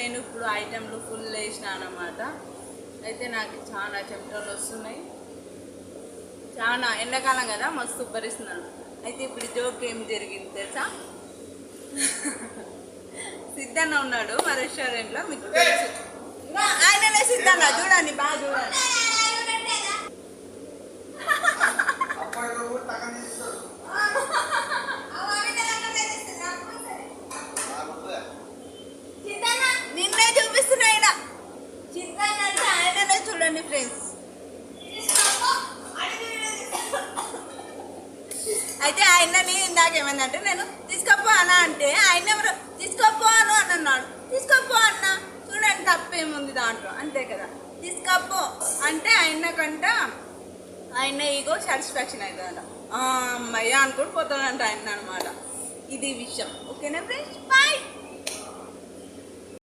నేను ఇప్పుడు ఐటెంలు ఫుల్ వేసిన అన్నమాట. అయితే నాకు చాలా చెమటలు వస్తున్నాయి, చాలా ఎండాకాలం కదా, మస్తు ఉబ్బరిస్తున్నాను. అయితే ఇప్పుడు జోక్ ఏం జరిగింది తెలుసా? సిద్ధన్న ఉన్నాడు మా రెస్టారెంట్లో, మీకు తెలుసు. ఆయననే సిద్ధన్న, చూడండి బాగా చూడండి. నిన్నే చూపిస్తున్నా ఆయన సిద్ధన్న అంటే ఆయననే చూడండి ఫ్రెండ్స్. అయితే ఆయనని ఇందాకేమైందంటే నేను తీసుకోపో అన్న అంటే ఆయన ఎవరు తీసుకోపో అను అని అన్నాడు. తీసుకోపో అన్న, చూడండి తప్పేముంది దాంట్లో, అంతే కదా. తీసుకోపో అంటే ఆయనకంట ఆయన ఈగో సాటిస్ఫాక్షన్ అవుతుందంట, అమ్మయ్య అనుకుని పోతాడంట ఆయన అనమాట. ఇది విషయం. ఓకేనా ఫ్రెండ్స్, బాయ్.